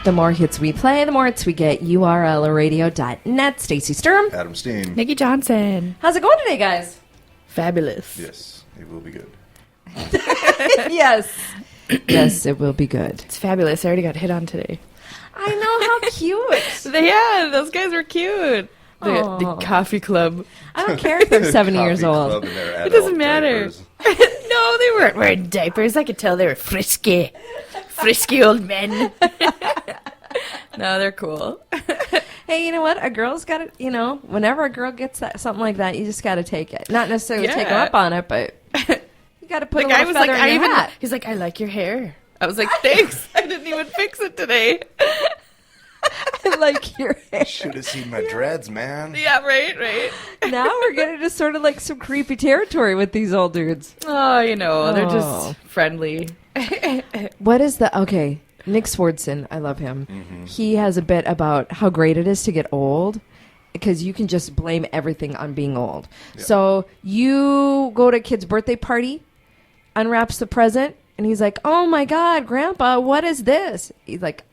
The more hits we play, the more hits we get. URLradio.net. Stacy Sturm. Adam Steen. Nicci Johnson. How's it going today, guys? Fabulous. Yes, it will be good. Yes. Yes, it will be good. It's fabulous. I already got hit on today. I know, how cute. Yeah, those guys were cute. The coffee club. I don't care if they're 7 years old. It doesn't matter. No, they weren't wearing diapers. I could tell they were frisky. Frisky old men. No, they're cool. Hey, you know what? A girl's got to, whenever a girl gets something like that, you just got to take it. Not necessarily take them up on it, but you got to put a little feather in your hat. He's like, I like your hair. I was like, thanks. I didn't even fix it today. I like your hair. Should have seen my dreads, man. Yeah, right. Now we're getting to sort of like some creepy territory with these old dudes. Oh, they're just friendly. What is okay, Nick Swardson, I love him. Mm-hmm. He has a bit about how great it is to get old because you can just blame everything on being old. Yeah. So you go to a kid's birthday party, unwraps the present, and he's like, oh my God, Grandpa, what is this? He's like,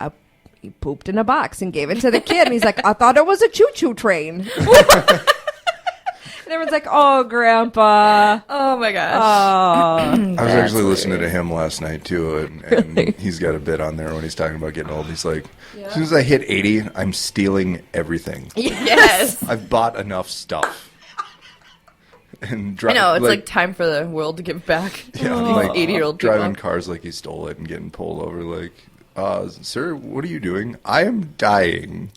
he pooped in a box and gave it to the kid. And he's like, I thought it was a choo-choo train. And everyone's like, oh, Grandpa. Oh, my gosh. Oh, I was actually listening to him last night, too, and Really? He's got a bit on there when he's talking about getting old. He's like, as soon as I hit 80, I'm stealing everything. Yes. I've bought enough stuff. And I know, it's like time for the world to give back. Yeah, like 80-year-old people. driving cars like he stole it and getting pulled over like, sir, what are you doing? I am dying.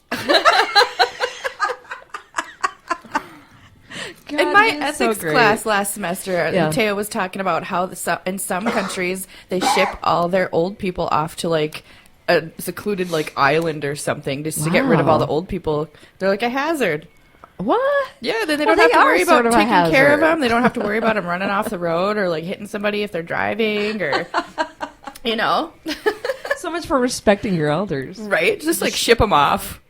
God, in my so ethics great. class last semester, Teo was talking about how in some countries they ship all their old people off to like a secluded like island or something just to get rid of all the old people. They're like a hazard. What? Yeah, then they don't have to worry about taking care of them. They don't have to worry about them running off the road or like hitting somebody if they're driving or, So much for respecting your elders. Right? Just like ship them off.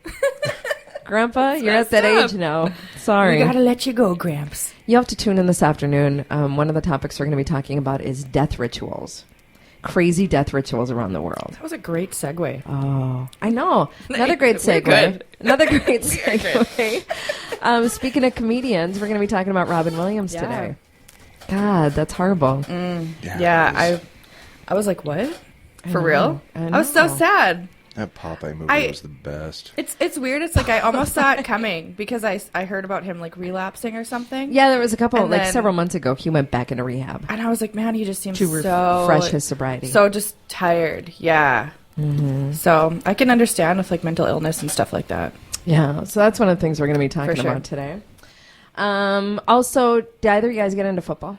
Grandpa, you're at that age now. Sorry. We gotta let you go, Gramps. You have to tune in this afternoon. One of the topics we're going to be talking about is death rituals. Crazy death rituals around the world. That was a great segue. Oh, I know. Another great segue. Good. Another great segue. Speaking of comedians, we're going to be talking about Robin Williams today. God, that's horrible. Yeah, I was like, what? For real? I was so sad. That Popeye movie was the best. It's weird. It's like I almost saw it coming because I heard about him like relapsing or something. Yeah, there was a couple, several months ago, he went back into rehab. And I was like, man, he just seems to so refresh his sobriety. So just tired. Yeah. Mm-hmm. So I can understand with like mental illness and stuff like that. Yeah. So that's one of the things we're going to be talking about today. Also, do either of you guys get into football?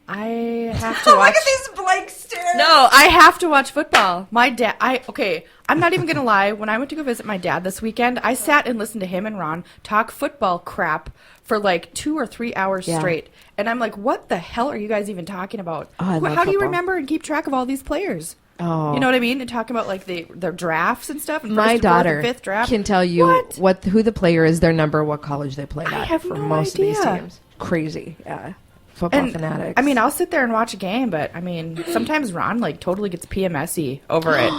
I have to watch. Look at these blank stares. No, I have to watch football. My dad, I'm not even going to lie. When I went to go visit my dad this weekend, I sat and listened to him and Ron talk football crap for like 2 or 3 hours straight. And I'm like, what the hell are you guys even talking about? Oh, I love How do you football. remember and keep track of all these players? Oh. You know what I mean? And talking about like their drafts and stuff. And My first and fourth daughter and fifth draft. can tell you who the player is, their number, what college they played at have for no most idea. of these teams. Crazy. Yeah. Football fanatics. I mean, I'll sit there and watch a game, but I mean, sometimes Ron like totally gets PMS-y over it.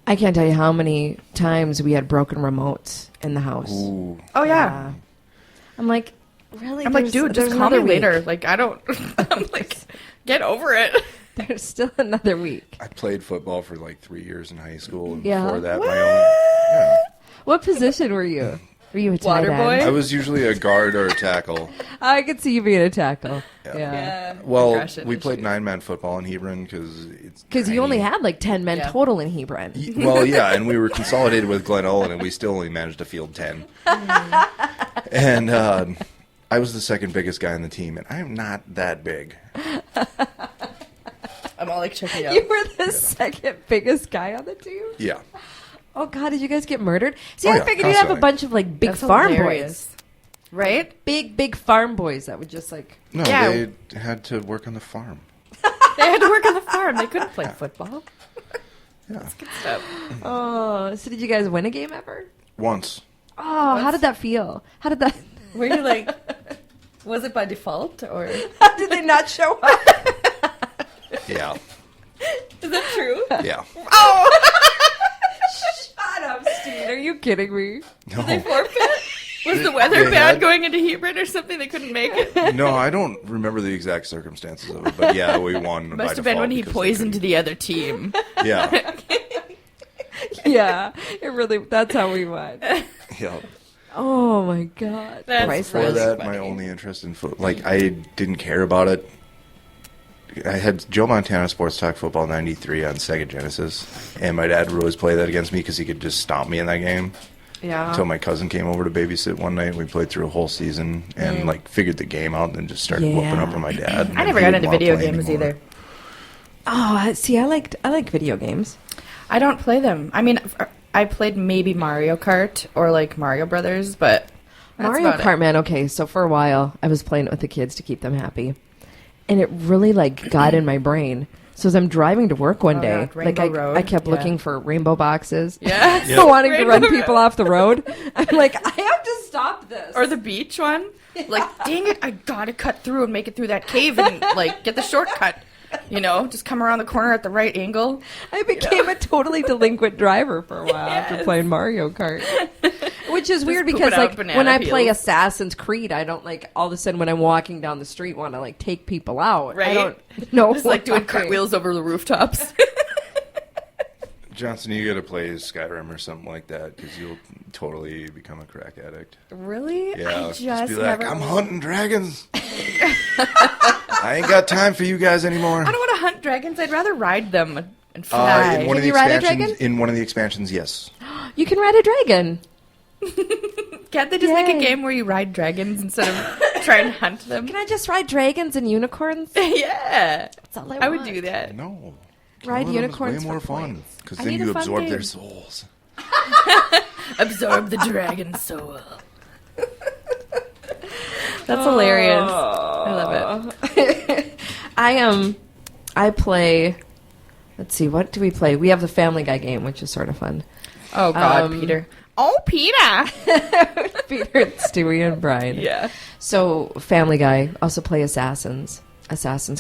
I can't tell you how many times we had broken remotes in the house. Ooh. Oh yeah. I'm like, really? I'm like, dude, just call me later. Like, I don't. I'm like, get over it. There's still another week. I played football for like 3 years in high school, and Yeah. before that, my own. Yeah. What position were you? Were you a tight Water end? boy? I was usually a guard or a tackle. I could see you being a tackle. Yeah. Well, Aggression we and played shit. 9-man football in Hebron because it's Because you only tiny. had like 10 men total in Hebron. Well, yeah, and we were consolidated with Glen Olin, and we still only managed to field 10. And I was the second biggest guy on the team, and I'm not that big. I'm all like checking out. You were the second biggest guy on the team? Yeah. Oh, God, did you guys get murdered? See, Oh, I yeah, figured you'd have a constantly. bunch of like big That's farm hilarious. boys. Right? Big farm boys that would just like... No, Yeah. they had to work on the farm. They had to work on the farm. They couldn't play football. Yeah. Good stuff. Oh, so did you guys win a game ever? Once. Oh, how did that feel? How did that... Were you like, was it by default or? Did they not show up? Yeah. Is that true? Yeah. Oh! Shut up, Steve. Are you kidding me? No. They forfeit? Was the weather They bad had- going into Hebron or something? They couldn't make it? No, I don't remember the exact circumstances of it, but yeah, we won. by Must have been default when he because they poisoned couldn't- the other team. Yeah. Yeah, it really. That's how we won. Yeah. Oh my god. That's Priceless. Before really that, funny. my only interest in foot, like I didn't care about it. I had Joe Montana Sports Talk Football '93 on Sega Genesis, and my dad would always play that against me because he could just stomp me in that game. Yeah. Until my cousin came over to babysit one night, and we played through a whole season and like figured the game out, and then just started whooping up on my dad. I never got into video games either. Oh, see, I like video games. I don't play them. I mean, I played maybe Mario Kart or like Mario Brothers, but that's Mario about Kart, it. man. Okay, so for a while, I was playing it with the kids to keep them happy, and it really like got in my brain. So as I'm driving to work one Oh, day, yeah, like Rainbow Road, I kept yeah. looking for rainbow boxes. Yeah. Yeah. wanting to run Rainbow people Road. off the road. I'm like, I have to stop this. Or the beach one. Like, dang it, I gotta cut through and make it through that cave and like get the shortcut. You know, just come around the corner at the right angle. I became a totally delinquent driver for a while after Yes. playing Mario Kart. Which is weird pooping because, out like, banana when I play peels. Assassin's Creed, I don't, like, all of a sudden when I'm walking down the street want to, like, take people out. I Right? don't know. Just like doing why. cartwheels over the rooftops. Johnson, you got to play Skyrim or something like that because you'll totally become a crack addict. Really? Yeah, I just be like, never. I'm hunting dragons. I ain't got time for you guys anymore. I don't want to hunt dragons. I'd rather ride them and fly. In one of Can the you ride a expansions, dragon? in one of the expansions, yes. You can ride a dragon. Can't they just make a Yay. game where you ride dragons instead of try and hunt them? Can I just ride dragons and unicorns? Yeah. That's all I would do that. No. Ride Killing them is unicorns way more for fun points. because I then need you a fun absorb their game. souls. Absorb the dragon soul. That's hilarious. I love it. I play. Let's see, what do we play? We have the Family Guy game, which is sort of fun. Oh God, Peter. Oh, Peter. Peter, and Stewie, and Brian. Yeah. So Family Guy. Also play Assassin's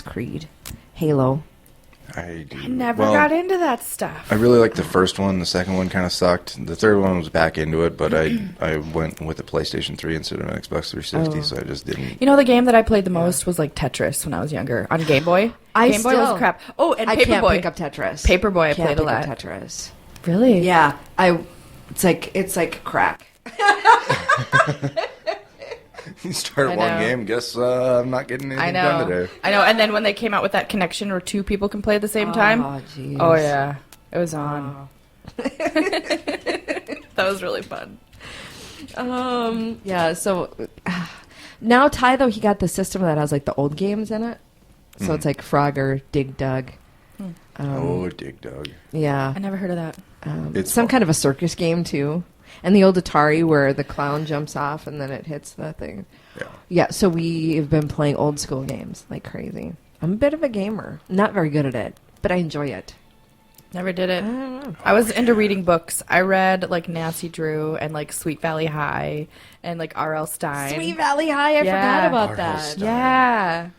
Creed, Halo. I do. I never well, got into that stuff. I really liked the first one. The second one kind of sucked. The third one was back into it, but I went with the PlayStation 3 instead of an Xbox 360, Oh. so I just didn't. You know, the game that I played the most was like Tetris when I was younger on Game Boy. Game Boy was crap. Oh, and I can't Paperboy. pick up Tetris. Paperboy I Can't played a pick up lot. Tetris. Really? Yeah, it's like crack. You start I one know. game, guess I'm not getting anything I done know. today. I know. And then when they came out with that connection where two people can play at the same time. Oh, jeez. Oh yeah, it was on. That was really fun. Yeah, so now Ty, though, he got the system that has like the old games in it. So it's like Frogger, Dig Dug. Dig Dug. Yeah. I never heard of that. It's Some fun. kind of a circus game, too. And the old Atari where the clown jumps off and then it hits the thing. Yeah. Yeah, so we've been playing old school games like crazy. I'm a bit of a gamer. Not very good at it, but I enjoy it. Never did it. I don't know. I was into reading books. I read like Nancy Drew and like Sweet Valley High and like R.L. Stein. Sweet Valley High, I Yeah. forgot about R.L. that. Stein. Yeah.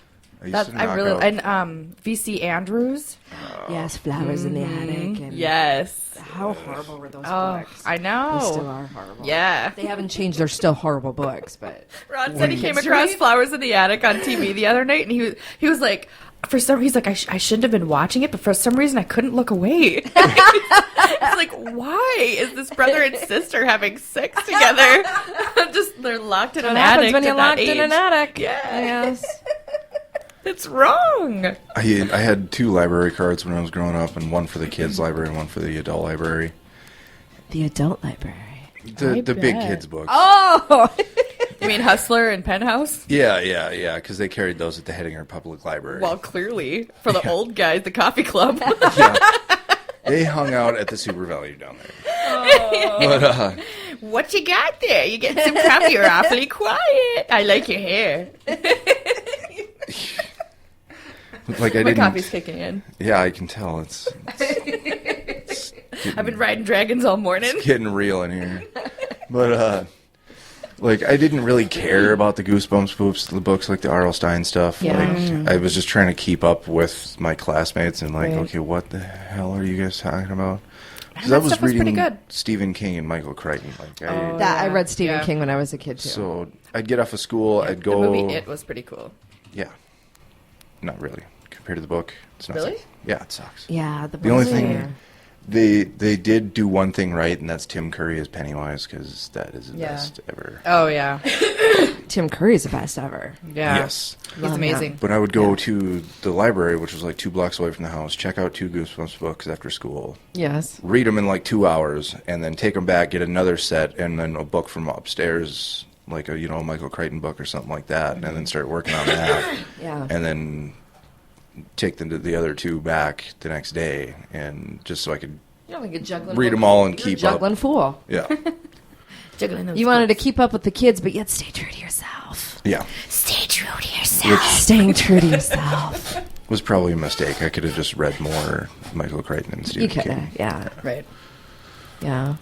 I used That's to I knock really out- and V.C. Andrews. Yes, Flowers in the Attic. And Yes. How horrible were those Oh, books? I They still know. are horrible. Yeah. They haven't changed. They're still horrible books, but Ron said he Kids came to across read? Flowers in the Attic on TV the other night, and he was like, he's like, I shouldn't have been watching it, but for some reason I couldn't look away. It's like, why is this brother and sister having sex together? Just they're locked in what an happens attic. when you're at that locked in an age. attic? Yeah. Yes. It's wrong. I had 2 library cards when I was growing up, and one for the kids' library and one for the adult library. The adult library. I The big bet. kids' books. Oh! You mean Hustler and Penthouse? Yeah, because they carried those at the Hettinger Public Library. Well, clearly for the old guys, the coffee club. Yeah. They hung out at the Super Value down there. Oh. But What you got there? You get some coffee. You're awfully quiet. I like your hair. like I My didn't. coffee's kicking in. Yeah, I can tell it's I've been riding dragons all morning. getting real in here. But Like, I didn't really care about the Goosebumps books, like the R.L. Stein stuff. Yeah. Like, I was just trying to keep up with my classmates and, like, Right. okay, what the hell are you guys talking about? Because that I was stuff was pretty reading good. Stephen King and Michael Crichton. Like, I read Stephen Yeah. King when I was a kid too. so I'd get off of school, I'd go. The movie It was pretty cool. Yeah. Not really. Compared to the book, it's not. Really? Yeah, it sucks. Yeah, The only books thing are- they did do one thing right, and that's Tim Curry as Pennywise, because that is the Yeah. best ever. Oh yeah, Tim Curry's the best ever. yeah. Yes. He's Love amazing. But I would go to the library, which was like 2 blocks away from the house, check out 2 Goosebumps books after school, Yes. read them in like 2 hours, and then take them back, get another set, and then a book from upstairs, like a Michael Crichton book or something like that, and then start working on that, Yeah. and then take the other 2 back the next day, and just so I could You're like a juggling. read them all and keep up. Juggling fool. Yeah, Juggling those You wanted to books. keep up with the kids, but yet stay true to yourself. yeah. Stay true to yourself. Staying true to yourself. Was probably a mistake. I could have just read more Michael Crichton and Stephen You could King. have, yeah. Right. Yeah.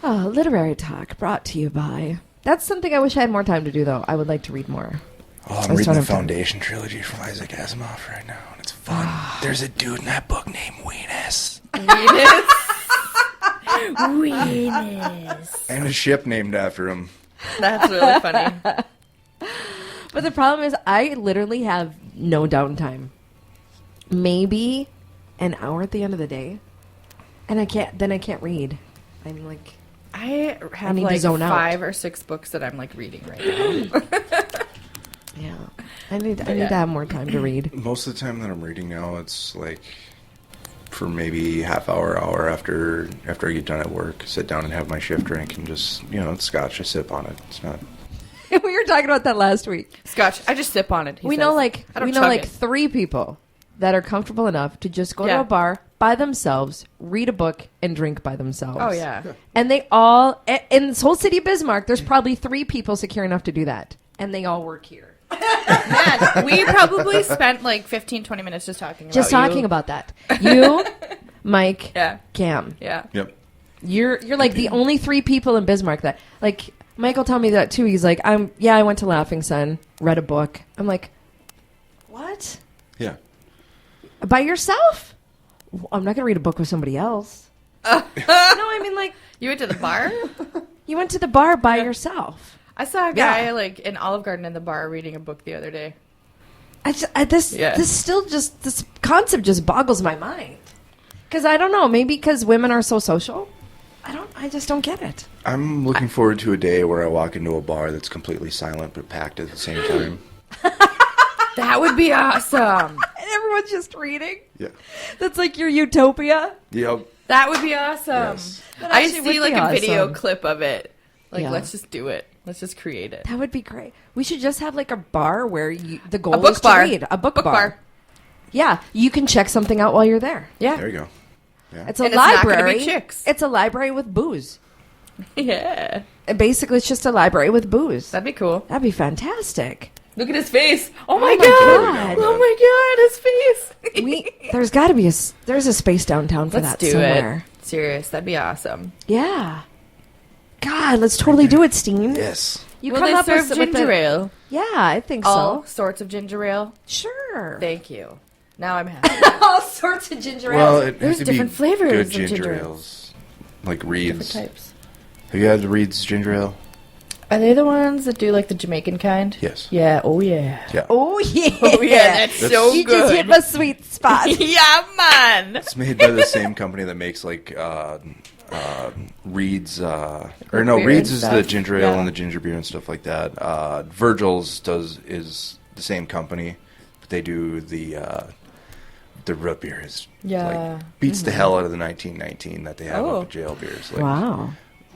Oh, literary talk brought to you by. That's something I wish I had more time to do, though. I would like to read more. Oh, I'm That's reading what the I'm doing. Foundation trilogy from Isaac Asimov right now, and it's fun. There's a dude in that book named Weenus. Weenus. And a ship named after him. That's really funny. But the problem is, I literally have no downtime. Maybe an hour at the end of the day, and I can't read. I'm like, I have need to like zone out. 5 or 6 books that I'm like reading right now. yeah, I need to have more time to read. Most of the time that I'm reading now, it's like for maybe hour after I get done at work, sit down and have my shift drink and just, it's scotch. I sip on it. It's not. We were talking about that last week. Scotch. I just sip on it. We know I don't chug it. 3 people that are comfortable enough to just go to Yeah. a bar by themselves, read a book, and drink by themselves. Oh yeah. And they all, in this whole city of Bismarck, there's probably 3 people secure enough to do that. And they all work here. Man, we probably spent like 15-20 minutes just talking about Just you. talking about that. You, Mike, Yeah. Cam. Yeah. Yep. You're like the only 3 people in Bismarck that, like, Michael told me that too. He's like, I went to Laughing Sun, read a book. I'm like, what? Yeah. By yourself? I'm not going to read a book with somebody else. No, I mean, like, You went to the bar? you went to the bar by yourself. I saw a guy Yeah. like in Olive Garden in the bar reading a book the other day. This concept just boggles my mind. Because I don't know, maybe because women are so social. I just don't get it. I'm looking forward to a day where I walk into a bar that's completely silent but packed at the same time. That would be awesome. And everyone's just reading. Yeah. That's like your utopia. Yep. That would be awesome. Yes. That I actually would see like be a video awesome. clip of it. Like, Yeah. let's just do it. Let's just create it. That would be great. We should just have like a bar where the goal A book is bar. to read. A book bar. Yeah, you can check something out while you're there. Yeah. There you go. Yeah. It's a And it's not gonna be library. chicks. It's a library with booze. Yeah. And basically, it's just a library with booze. That'd be cool. That'd be fantastic. Look at his face. Oh my my god. God. Oh my god, his face. There's got to be there's a space downtown for Let's that do somewhere. it. Serious. That'd be awesome. Yeah. God, let's totally do it, Steen. Yes. You Will come they up serve with ginger the, ale? Yeah, I think All so. sorts of ginger ale. Sure. Thank you. Now I'm happy. All sorts of ginger ale. Well, it There's has to different be flavors good of ginger ginger ales. Like Different Reed's. types. Have you had the Reed's ginger ale? Are they the ones that do like the Jamaican kind? Yes. Yeah. Oh yeah. Yeah. Oh yeah. Oh yeah. That's so You good. just hit my sweet spot. yeah, man. It's made by the same company that makes like Reed's or no, beer Reed's and is the stuff. ginger ale Yeah. and the ginger beer and stuff like that. Virgil's is the same company, but they do the root beer is Yeah. like beats the hell out of the 1919 that they have Oh. up at jail beers. Like, Wow.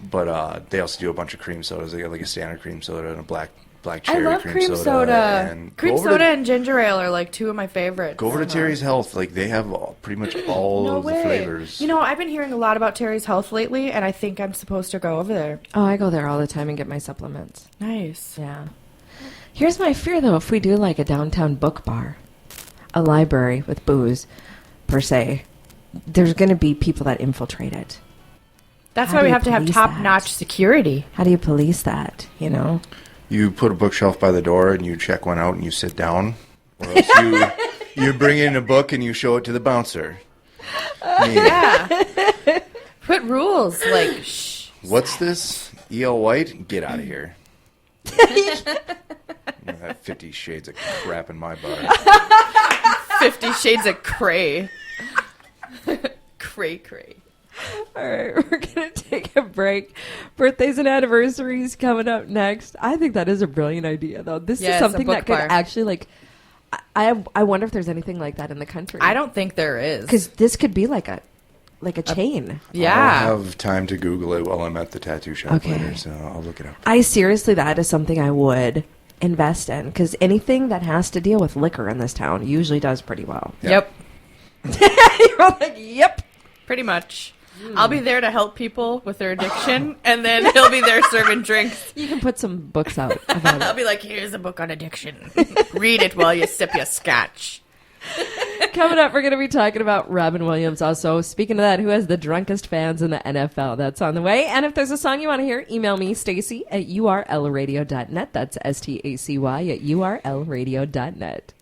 But they also do a bunch of cream sodas. They got like a standard cream soda and a black I cherry love cream soda. And Cream go over soda to, and ginger ale are like two of my favorites. go over to Terry's Health. Like they have pretty much all No of way. the flavors. You know, I've been hearing a lot about Terry's Health lately, and I think I'm supposed to go over there. Oh, I go there all the time and get my supplements. Nice. Yeah. Here's my fear, though. If we do like a downtown book bar, a library with booze, per se, there's going to be people that infiltrate it. That's How why do we you have to have police top-notch that? security. How do you police that, you know? You put a bookshelf by the door and you check one out and you sit down. Or else you bring in a book and you show it to the bouncer. Yeah. Put rules like, shh. What's this? E.L. White? Get out of here. That 50 Shades of crap in my bar. 50 Shades of Cray. Cray. All right, we're going to take a break. Birthdays and anniversaries coming up next. I think that is a brilliant idea, though. This Yes, is a something book that could bar. actually, like, I wonder if there's anything like that in the country. I don't think there is. Because this could be like a chain. Yeah. I'll have time to Google it while I'm at the tattoo shop Okay. later, so I'll look it up. I seriously, that is something I would invest in. Because anything that has to deal with liquor in this town usually does pretty well. Yep. You're like, yep. Pretty much. I'll be there to help people with their addiction, and then he'll be there serving drinks. You can put some books out about I'll it. be like, here's a book on addiction. Read it while you sip your scotch. Coming up, we're going to be talking about Robin Williams. Also, speaking of that, who has the drunkest fans in the NFL? That's on the way. And if there's a song you want to hear, email me, Stacy, at urlradio.net. That's Stacy at urlradio.net.